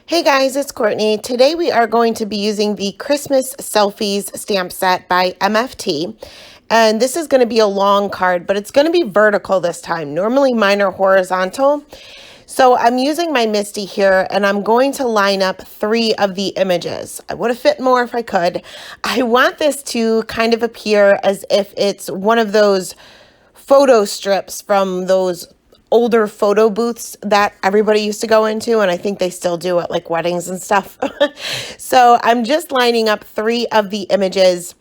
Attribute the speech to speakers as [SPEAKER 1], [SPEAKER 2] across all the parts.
[SPEAKER 1] Hey guys, it's Courtney. Today we are going to be using the Christmas Selfies stamp set by MFT. And this is going to be a long card, but it's going to be vertical this time. Normally mine are horizontal. So I'm using my Misty here and I'm going to line up 3 of the images. I would have fit more if I could. I want this to kind of appear as if it's one of those photo strips from those older photo booths that everybody used to go into, and I think they still do at like weddings and stuff. So I'm just lining up 3 of the images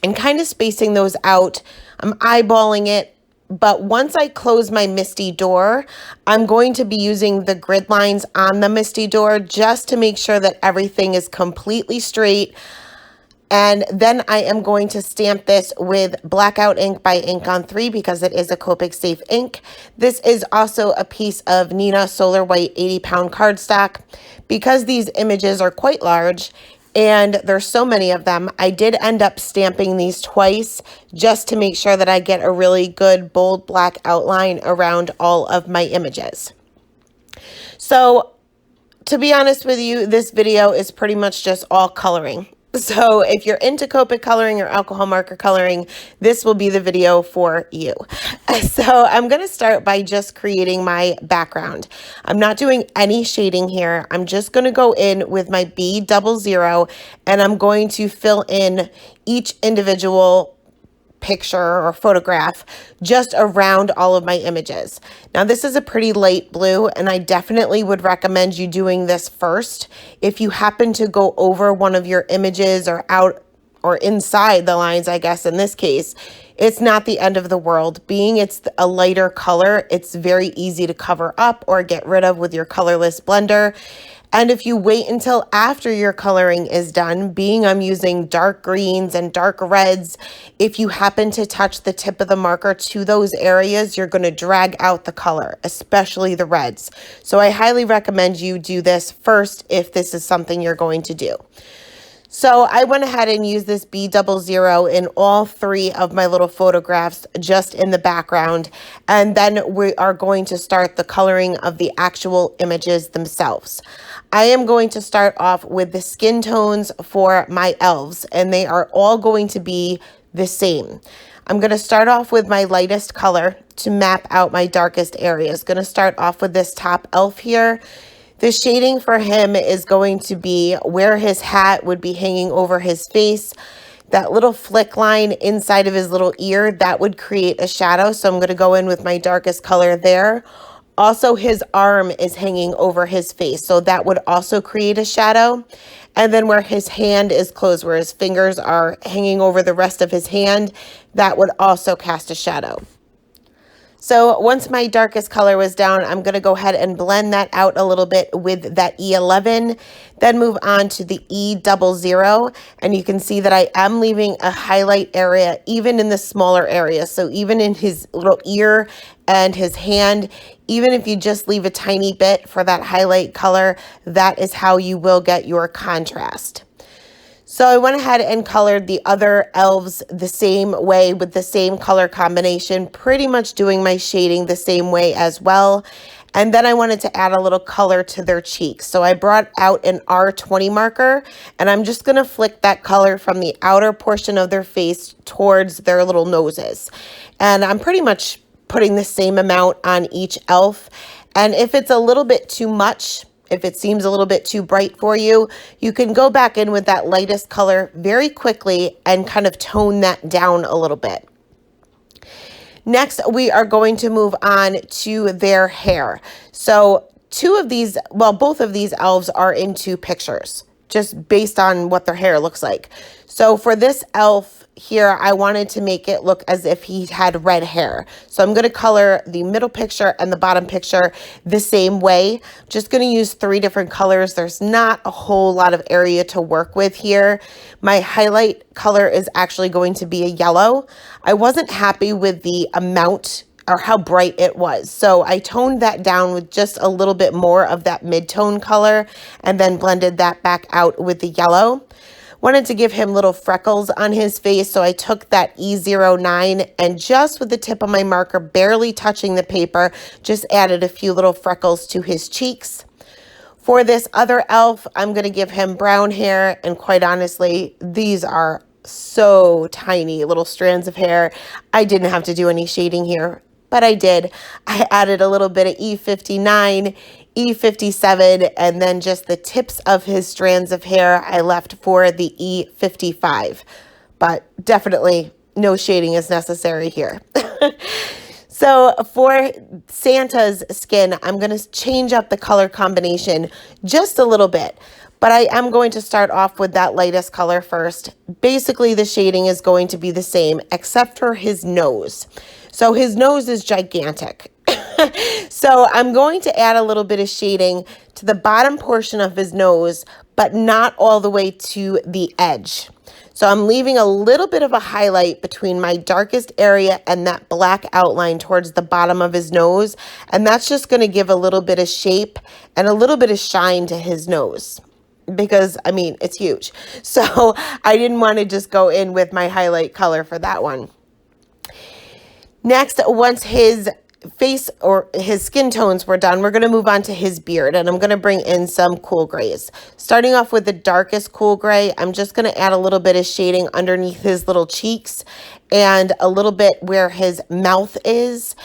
[SPEAKER 1] and kind of spacing those out. I'm eyeballing it, but once I close my Misty door, I'm going to be using the grid lines on the Misty door just to make sure that everything is completely straight. And then I am going to stamp this with Blackout ink by Ink on 3 because it is a Copic safe ink. This is also a piece of Neenah Solar White 80-pound cardstock. Because these images are quite large and there's so many of them, I did end up stamping these twice just to make sure that I get a really good bold black outline around all of my images. So to be honest with you, this video is pretty much just all coloring. So if you're into Copic coloring or alcohol marker coloring, this will be the video for you. So I'm going to start by just creating my background. I'm not doing any shading here. I'm just going to go in with my B00 and I'm going to fill in each individual picture or photograph just around all of my images. Now this is a pretty light blue and I definitely would recommend you doing this first. If you happen to go over one of your images or out or inside the lines, I guess in this case, it's not the end of the world. Being it's a lighter color, it's very easy to cover up or get rid of with your colorless blender. And if you wait until after your coloring is done, being I'm using dark greens and dark reds, if you happen to touch the tip of the marker to those areas, you're going to drag out the color, especially the reds. So I highly recommend you do this first if this is something you're going to do. So I went ahead and used this B00 in all 3 of my little photographs just in the background. And then we are going to start the coloring of the actual images themselves. I am going to start off with the skin tones for my elves, and they are all going to be the same. I'm going to start off with my lightest color to map out my darkest areas. Going to start off with this top elf here. The shading for him is going to be where his hat would be hanging over his face. That little flick line inside of his little ear, that would create a shadow. So I'm going to go in with my darkest color there. Also, his arm is hanging over his face, so that would also create a shadow. And then where his hand is closed, where his fingers are hanging over the rest of his hand, that would also cast a shadow. So once my darkest color was down, I'm going to go ahead and blend that out a little bit with that E11, then move on to the E00. And you can see that I am leaving a highlight area even in the smaller areas. So even in his little ear and his hand, even if you just leave a tiny bit for that highlight color, that is how you will get your contrast. So I went ahead and colored the other elves the same way with the same color combination, pretty much doing my shading the same way as well. And then I wanted to add a little color to their cheeks. So I brought out an R20 marker and I'm just going to flick that color from the outer portion of their face towards their little noses. And I'm pretty much putting the same amount on each elf. And if it's a little bit too much, if it seems a little bit too bright for you, you can go back in with that lightest color very quickly and kind of tone that down a little bit. Next, we are going to move on to their hair. So both of these elves are in 2 pictures, just based on what their hair looks like. So for this elf here, I wanted to make it look as if he had red hair. So I'm going to color the middle picture and the bottom picture the same way. Just going to use 3 different colors. There's not a whole lot of area to work with here. My highlight color is actually going to be a yellow. I wasn't happy with the amount or how bright it was. So I toned that down with just a little bit more of that mid-tone color and then blended that back out with the yellow. Wanted to give him little freckles on his face, so I took that E09 and just with the tip of my marker, barely touching the paper, just added a few little freckles to his cheeks. For this other elf, I'm going to give him brown hair, and quite honestly, these are so tiny little strands of hair. I didn't have to do any shading here, but I did. I added a little bit of E59, E57, and then just the tips of his strands of hair I left for the E55, but definitely no shading is necessary here. So for Santa's skin, I'm going to change up the color combination just a little bit, but I am going to start off with that lightest color first. Basically, the shading is going to be the same except for his nose. So his nose is gigantic. So I'm going to add a little bit of shading to the bottom portion of his nose, but not all the way to the edge. So I'm leaving a little bit of a highlight between my darkest area and that black outline towards the bottom of his nose. And that's just going to give a little bit of shape and a little bit of shine to his nose. Because, I mean, it's huge. So I didn't want to just go in with my highlight color for that one. Next, once his face or his skin tones were done, we're going to move on to his beard, and I'm going to bring in some cool grays. Starting off with the darkest cool gray, I'm just going to add a little bit of shading underneath his little cheeks and a little bit where his mouth is,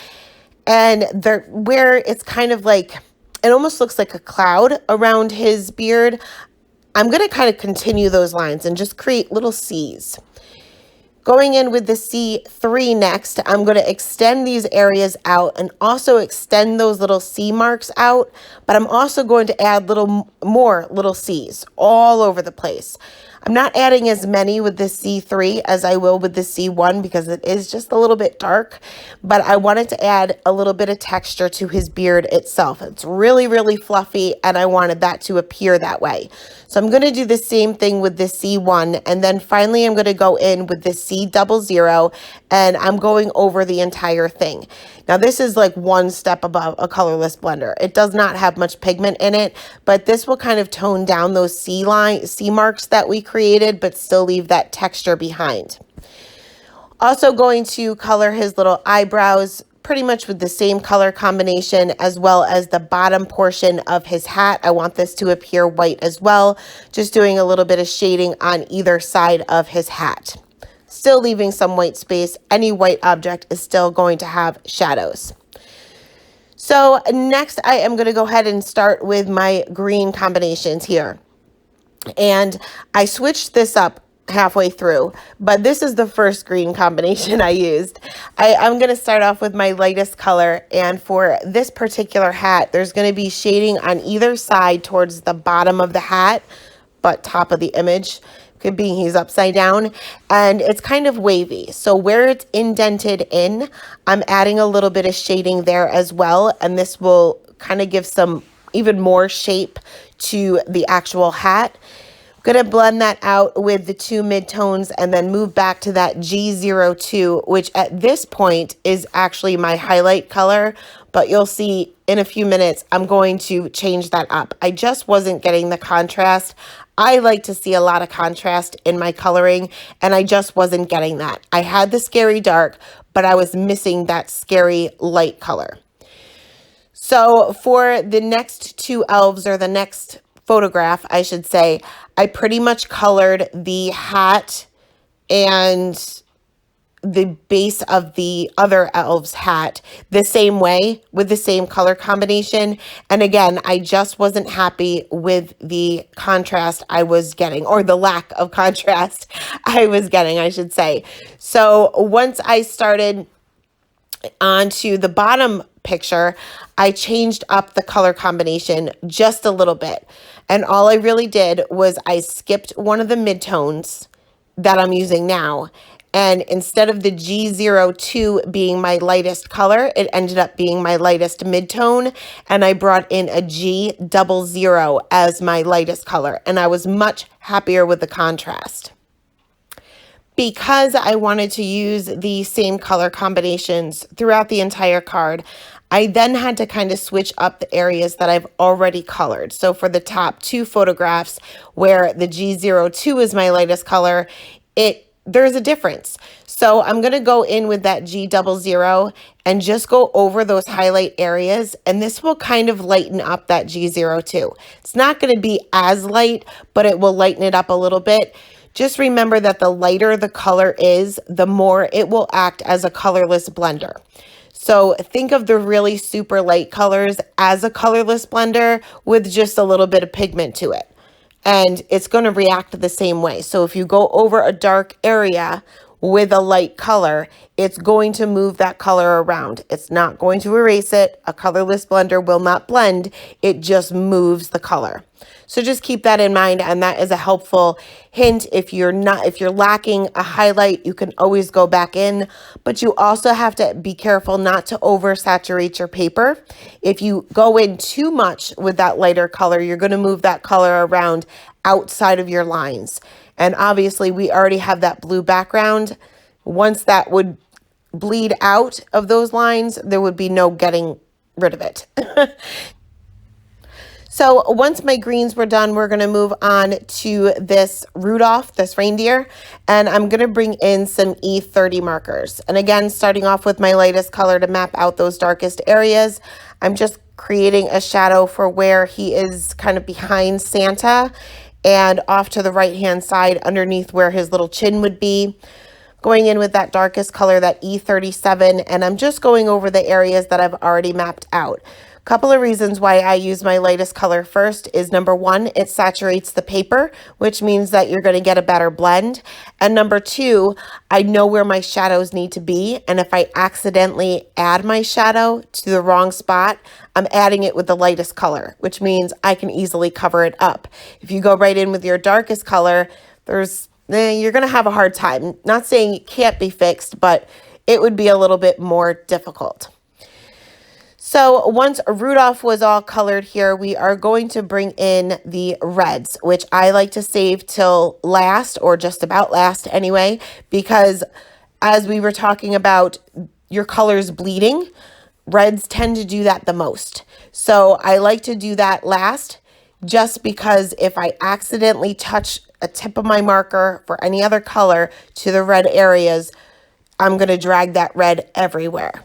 [SPEAKER 1] and where it's kind of like, it almost looks like a cloud around his beard. I'm going to kind of continue those lines and just create little C's. Going in with the C3 next, I'm going to extend these areas out and also extend those little C marks out, but I'm also going to add more little C's all over the place. I'm not adding as many with the C3 as I will with the C1 because it is just a little bit dark, but I wanted to add a little bit of texture to his beard itself. It's really, really fluffy, and I wanted that to appear that way. So I'm going to do the same thing with the C1, and then finally I'm going to go in with the C00, and I'm going over the entire thing. Now this is like one step above a colorless blender. It does not have much pigment in it, but this will kind of tone down those C marks that we created, but still leave that texture behind. Also going to color his little eyebrows pretty much with the same color combination, as well as the bottom portion of his hat. I want this to appear white as well, just doing a little bit of shading on either side of his hat. Still leaving some white space. Any white object is still going to have shadows. So next I am going to go ahead and start with my green combinations here. And I switched this up halfway through, but this is the first green combination I used. I'm going to start off with my lightest color, and for this particular hat, there's going to be shading on either side towards the bottom of the hat, but top of the image, could be he's upside down, and it's kind of wavy. So where it's indented in, I'm adding a little bit of shading there as well, and this will kind of give some even more shape to the actual hat. I'm going to blend that out with the two midtones and then move back to that G02, which at this point is actually my highlight color, but you'll see in a few minutes I'm going to change that up. I just wasn't getting the contrast. I like to see a lot of contrast in my coloring, and I just wasn't getting that. I had the scary dark, but I was missing that scary light color. So for the next two elves, or the next photograph, I should say, I pretty much colored the hat and the base of the other elf's hat the same way with the same color combination. And again, I just wasn't happy with the contrast I was getting, or the lack of contrast I was getting, I should say. So once I started onto the bottom picture, I changed up the color combination just a little bit. And all I really did was I skipped one of the midtones that I'm using now. And instead of the G02 being my lightest color, it ended up being my lightest midtone. And I brought in a G00 as my lightest color. And I was much happier with the contrast. Because I wanted to use the same color combinations throughout the entire card, I then had to kind of switch up the areas that I've already colored. So for the top two photographs where the G02 is my lightest color, it there's a difference. So I'm going to go in with that G00 and just go over those highlight areas. And this will kind of lighten up that G02. It's not going to be as light, but it will lighten it up a little bit. Just remember that the lighter the color is, the more it will act as a colorless blender. So think of the really super light colors as a colorless blender with just a little bit of pigment to it. And it's going to react the same way. So if you go over a dark area with a light color, it's going to move that color around. It's not going to erase it. A colorless blender will not blend. It just moves the color. So just keep that in mind, and that is a helpful hint. If you're lacking a highlight, you can always go back in, but you also have to be careful not to oversaturate your paper. If you go in too much with that lighter color, you're going to move that color around outside of your lines. And obviously we already have that blue background. Once that would bleed out of those lines, there would be no getting rid of it. So once my greens were done, we're going to move on to this Rudolph, this reindeer, and I'm going to bring in some E30 markers. And again, starting off with my lightest color to map out those darkest areas, I'm just creating a shadow for where he is kind of behind Santa and off to the right-hand side underneath where his little chin would be. Going in with that darkest color, that E37, and I'm just going over the areas that I've already mapped out. Couple of reasons why I use my lightest color first is number one, it saturates the paper, which means that you're going to get a better blend. And number two, I know where my shadows need to be. And if I accidentally add my shadow to the wrong spot, I'm adding it with the lightest color, which means I can easily cover it up. If you go right in with your darkest color, you're going to have a hard time. Not saying it can't be fixed, but it would be a little bit more difficult. So once Rudolph was all colored here, we are going to bring in the reds, which I like to save till last, or just about last anyway, because as we were talking about your colors bleeding, reds tend to do that the most. So I like to do that last, just because if I accidentally touch a tip of my marker for any other color to the red areas, I'm going to drag that red everywhere.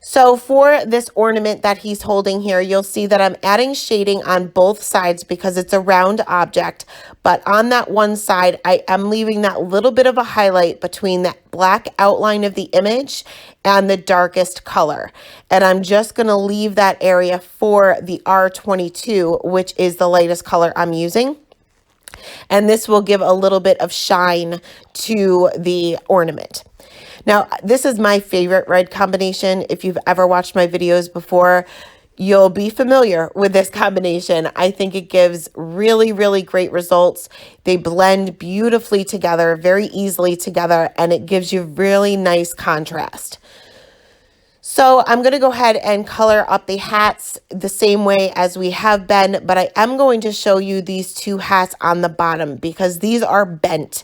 [SPEAKER 1] So for this ornament that he's holding here, you'll see that I'm adding shading on both sides because it's a round object. But on that one side, I am leaving that little bit of a highlight between that black outline of the image and the darkest color. And I'm just going to leave that area for the R22, which is the lightest color I'm using. And this will give a little bit of shine to the ornament. Now, this is my favorite red combination. If you've ever watched my videos before, you'll be familiar with this combination. I think it gives really, really great results. They blend beautifully together, very easily together, and it gives you really nice contrast. So I'm going to go ahead and color up the hats the same way as we have been, but I am going to show you these two hats on the bottom because these are bent.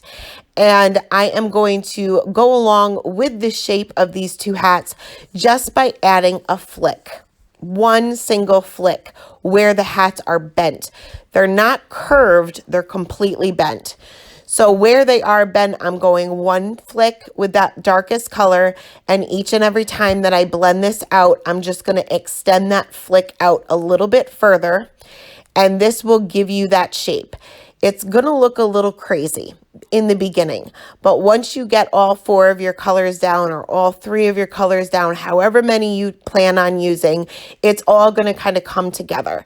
[SPEAKER 1] And I am going to go along with the shape of these two hats just by adding a flick, one single flick where the hats are bent. They're not curved, they're completely bent. So where they are bent, I'm going one flick with that darkest color, and each and every time that I blend this out, I'm just going to extend that flick out a little bit further, and this will give you that shape. It's going to look a little crazy in the beginning, but once you get all four of your colors down or all three of your colors down, however many you plan on using, it's all going to kind of come together.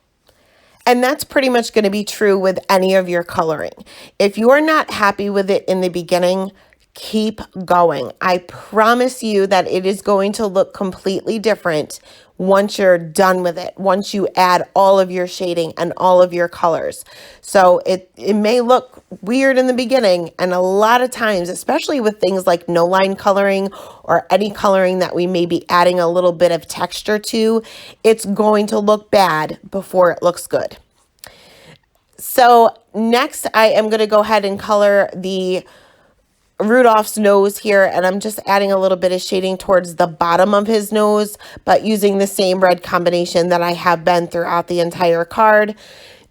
[SPEAKER 1] And that's pretty much going to be true with any of your coloring. If you are not happy with it in the beginning, keep going. I promise you that it is going to look completely different once you're done with it, once you add all of your shading and all of your colors. So it may look weird in the beginning, and a lot of times, especially with things like no line coloring or any coloring that we may be adding a little bit of texture to, it's going to look bad before it looks good. So next I am going to go ahead and color the Rudolph's nose here, and I'm just adding a little bit of shading towards the bottom of his nose, but using the same red combination that I have been throughout the entire card.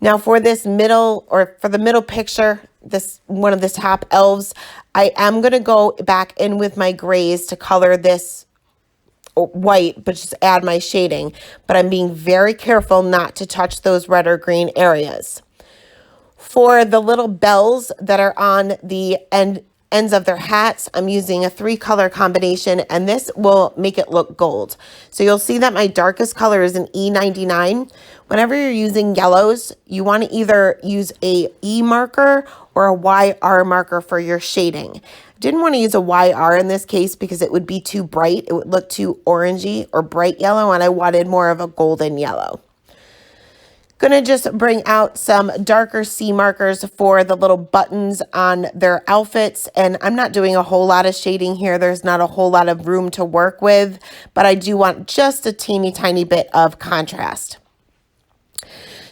[SPEAKER 1] Now for this middle, or for the middle picture, this one of the top elves, I am going to go back in with my grays to color this white, but just add my shading. But I'm being very careful not to touch those red or green areas. For the little bells that are on the ends of their hats, I'm using a 3-color combination, and this will make it look gold. So you'll see that my darkest color is an E99. Whenever you're using yellows, you want to either use a E marker or a YR marker for your shading. I didn't want to use a YR in this case because it would be too bright. It would look too orangey or bright yellow, and I wanted more of a golden yellow. Gonna just bring out some darker C markers for the little buttons on their outfits, and I'm not doing a whole lot of shading here. There's not a whole lot of room to work with, but I do want just a teeny tiny bit of contrast.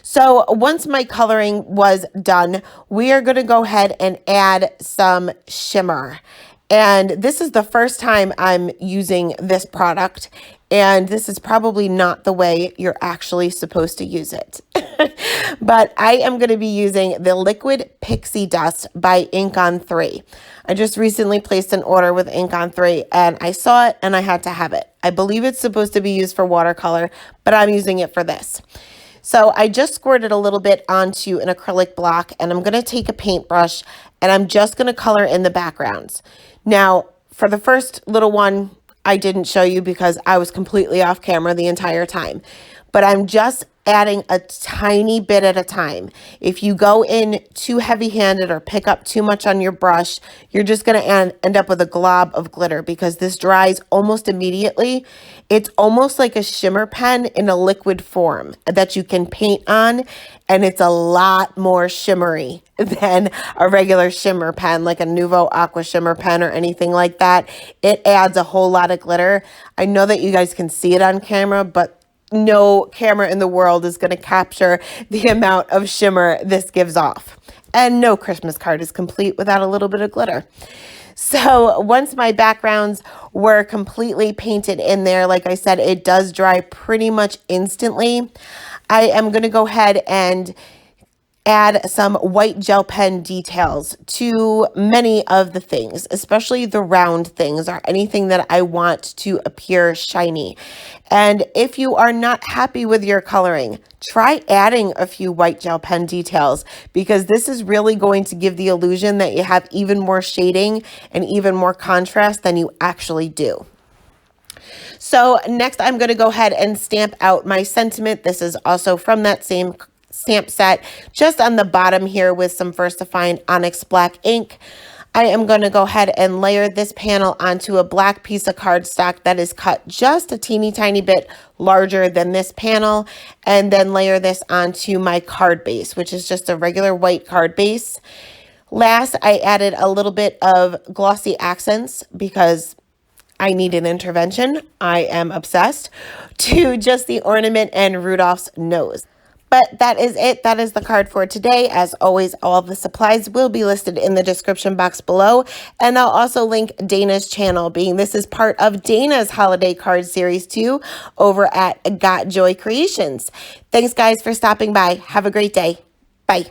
[SPEAKER 1] So once my coloring was done, we are going to go ahead and add some shimmer. And this is the first time I'm using this product, and this is probably not the way you're actually supposed to use it. But I am going to be using the Liquid Pixie Dust by Ink on 3. I just recently placed an order with Ink on 3, and I saw it and I had to have it. I believe it's supposed to be used for watercolor, but I'm using it for this. So I just squirted a little bit onto an acrylic block, and I'm going to take a paintbrush and I'm just going to color in the backgrounds. Now, for the first little one, I didn't show you because I was completely off camera the entire time, but I'm just adding a tiny bit at a time. If you go in too heavy-handed or pick up too much on your brush, you're just going to end up with a glob of glitter because this dries almost immediately. It's almost like a shimmer pen in a liquid form that you can paint on, and it's a lot more shimmery than a regular shimmer pen, like a Nuvo Aqua shimmer pen or anything like that. It adds a whole lot of glitter. I know that you guys can see it on camera, but no camera in the world is going to capture the amount of shimmer this gives off. And no Christmas card is complete without a little bit of glitter. So once my backgrounds were completely painted in there, like I said, it does dry pretty much instantly. I am going to go ahead and add some white gel pen details to many of the things, especially the round things or anything that I want to appear shiny. And if you are not happy with your coloring, try adding a few white gel pen details, because this is really going to give the illusion that you have even more shading and even more contrast than you actually do. So next I'm going to go ahead and stamp out my sentiment. This is also from that same stamp set, just on the bottom here with some First Defined Onyx Black ink. I am going to go ahead and layer this panel onto a black piece of cardstock that is cut just a teeny tiny bit larger than this panel, and then layer this onto my card base, which is just a regular white card base. Last, I added a little bit of glossy accents because I need an intervention. I am obsessed, to just the ornament and Rudolph's nose. But that is it. That is the card for today. As always, all the supplies will be listed in the description box below. And I'll also link Dana's channel, being this is part of Dana's holiday card series too, over at Got Joy Creations. Thanks guys for stopping by. Have a great day. Bye.